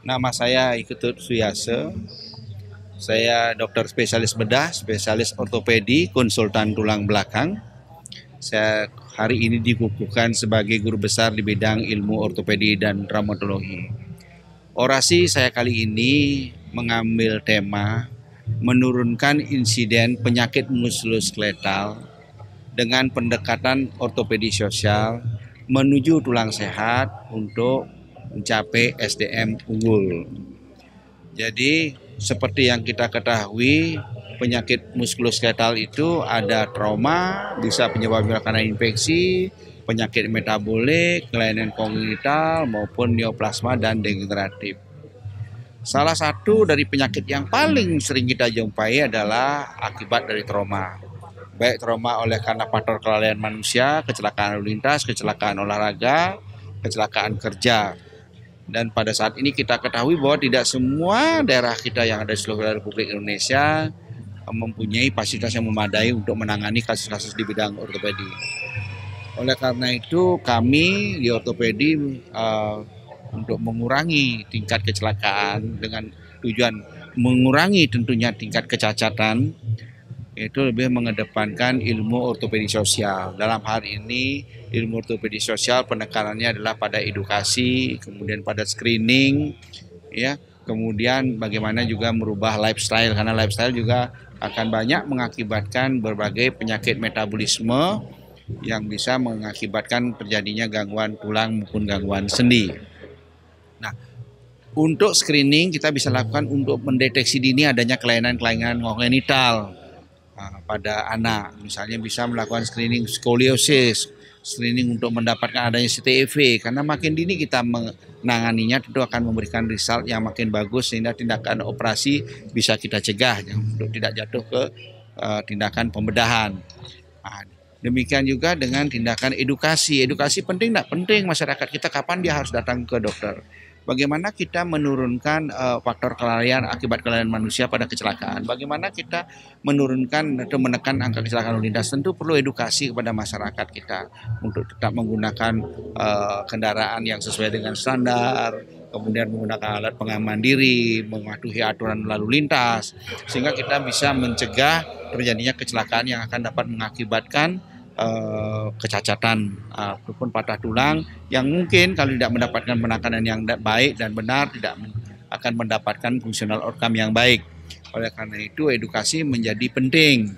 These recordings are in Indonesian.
Nama saya Iketut Suyase. Saya dokter spesialis bedah, spesialis ortopedi, konsultan tulang belakang. Saya hari ini dikukuhkan sebagai guru besar di bidang ilmu ortopedi dan traumatologi. Orasi saya kali ini mengambil tema menurunkan insiden penyakit muskuloskeletal dengan pendekatan ortopedi sosial menuju tulang sehat untuk mencapai SDM unggul. Jadi seperti yang kita ketahui, penyakit muskuloskeletal itu ada trauma, bisa penyebabnya karena infeksi, penyakit metabolik, kelainan kongenital maupun neoplasma dan degeneratif. Salah satu dari penyakit yang paling sering kita jumpai adalah akibat dari trauma. Baik trauma oleh karena faktor kelalaian manusia, kecelakaan lalu lintas, kecelakaan olahraga, kecelakaan kerja. Dan pada saat ini kita ketahui bahwa tidak semua daerah kita yang ada di seluruh Republik Indonesia mempunyai fasilitas yang memadai untuk menangani kasus-kasus di bidang ortopedi. Oleh karena itu kami di ortopedi untuk mengurangi tingkat kecelakaan dengan tujuan mengurangi tentunya tingkat kecacatan, itu lebih mengedepankan ilmu ortopedi sosial. Dalam hal ini ilmu ortopedi sosial penekanannya adalah pada edukasi, kemudian pada screening, ya, kemudian bagaimana juga merubah lifestyle, karena lifestyle juga akan banyak mengakibatkan berbagai penyakit metabolisme yang bisa mengakibatkan terjadinya gangguan tulang maupun gangguan sendi. Nah, untuk screening kita bisa lakukan untuk mendeteksi dini adanya kelainan-kelainan kongenital pada anak. Misalnya bisa melakukan screening skoliosis, screening untuk mendapatkan adanya CTEV, karena makin dini kita menanganinya tentu akan memberikan result yang makin bagus sehingga tindakan operasi bisa kita cegah untuk tidak jatuh ke tindakan pembedahan. Demikian juga dengan tindakan edukasi. Edukasi penting tidak penting, masyarakat kita kapan dia harus datang ke dokter. Bagaimana kita menurunkan faktor kelalaian akibat kelalaian manusia pada kecelakaan. Bagaimana kita menurunkan atau menekan angka kecelakaan lalu lintas. Tentu perlu edukasi kepada masyarakat kita untuk tetap menggunakan kendaraan yang sesuai dengan standar, kemudian menggunakan alat pengaman diri, mematuhi aturan lalu lintas, sehingga kita bisa mencegah terjadinya kecelakaan yang akan dapat mengakibatkan kecacatan ataupun patah tulang yang mungkin kalau tidak mendapatkan penanganan yang baik dan benar tidak akan mendapatkan fungsional outcome yang baik. Oleh karena itu edukasi menjadi penting.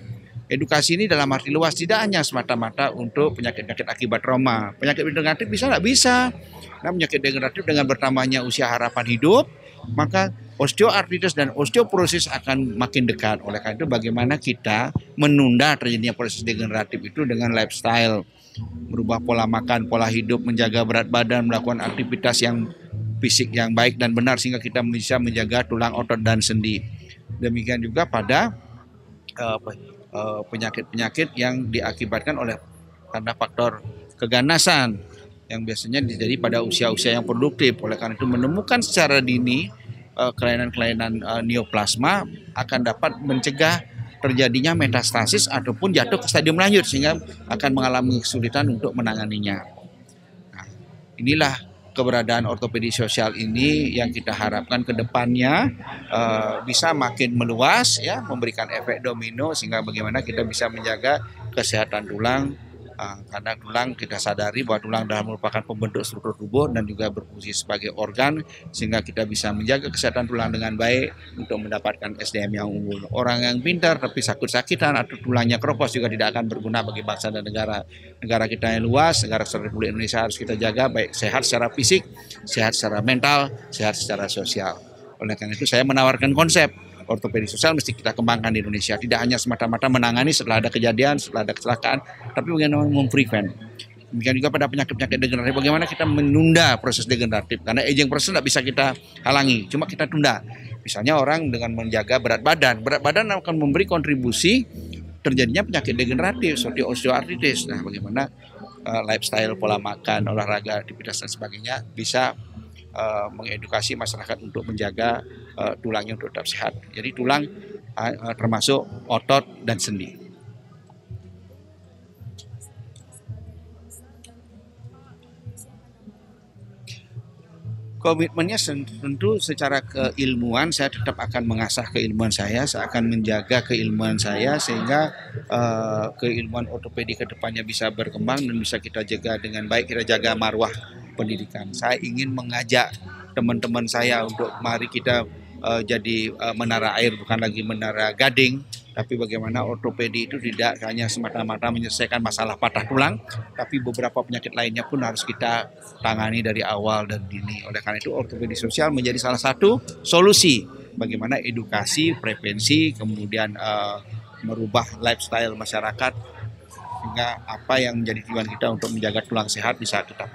Edukasi ini dalam arti luas tidak hanya semata-mata untuk penyakit-penyakit akibat trauma. Penyakit degeneratif bisa nggak bisa. Nah, penyakit degeneratif dengan bertambahnya usia harapan hidup, maka osteoartritis dan osteoporosis akan makin dekat. Oleh karena itu bagaimana kita menunda terjadinya proses degeneratif itu dengan lifestyle, merubah pola makan, pola hidup, menjaga berat badan, melakukan aktivitas yang fisik yang baik dan benar sehingga kita bisa menjaga tulang, otot dan sendi. Demikian juga pada penyakit-penyakit yang diakibatkan oleh karena faktor keganasan yang biasanya terjadi pada usia-usia yang produktif. Oleh karena itu menemukan secara dini kelainan-kelainan neoplasma akan dapat mencegah terjadinya metastasis ataupun jatuh ke stadium lanjut sehingga akan mengalami kesulitan untuk menanganinya. Nah, inilah keberadaan ortopedi sosial ini yang kita harapkan ke depannya bisa makin meluas, ya, memberikan efek domino sehingga bagaimana kita bisa menjaga kesehatan tulang. Karena tulang kita sadari bahwa tulang adalah merupakan pembentuk struktur tubuh dan juga berfungsi sebagai organ sehingga kita bisa menjaga kesehatan tulang dengan baik untuk mendapatkan SDM yang unggul. Orang yang pintar tapi sakit-sakitan atau tulangnya keropos juga tidak akan berguna bagi bangsa dan negara. Negara kita yang luas, negara Republik Indonesia harus kita jaga baik sehat secara fisik, sehat secara mental, sehat secara sosial. Oleh karena itu saya menawarkan konsep ortopedi sosial mesti kita kembangkan di Indonesia. Tidak hanya semata-mata menangani setelah ada kejadian, setelah ada kecelakaan, tapi bagaimana memprevent. Demikian juga pada penyakit-penyakit degeneratif, bagaimana kita menunda proses degeneratif. Karena aging proses tidak bisa kita halangi, cuma kita tunda. Misalnya orang dengan menjaga berat badan akan memberi kontribusi terjadinya penyakit degeneratif seperti osteoartritis. Nah, bagaimana lifestyle, pola makan, olahraga, aktivitas dan sebagainya bisa mengedukasi masyarakat untuk menjaga tulangnya untuk tetap sehat. Jadi tulang termasuk otot dan sendi. komitmennya tentu secara keilmuan saya tetap akan mengasah keilmuan saya akan menjaga keilmuan saya sehingga keilmuan ortopedi ke depannya bisa berkembang dan bisa kita jaga dengan baik, kita jaga marwah pendidikan. Saya ingin mengajak teman-teman saya untuk mari kita jadi menara air, bukan lagi menara gading, tapi bagaimana ortopedi itu tidak hanya semata-mata menyelesaikan masalah patah tulang, tapi beberapa penyakit lainnya pun harus kita tangani dari awal dan dini. Oleh karena itu ortopedi sosial menjadi salah satu solusi bagaimana edukasi, prevensi, kemudian merubah lifestyle masyarakat, sehingga apa yang menjadi tujuan kita untuk menjaga tulang sehat bisa tetap.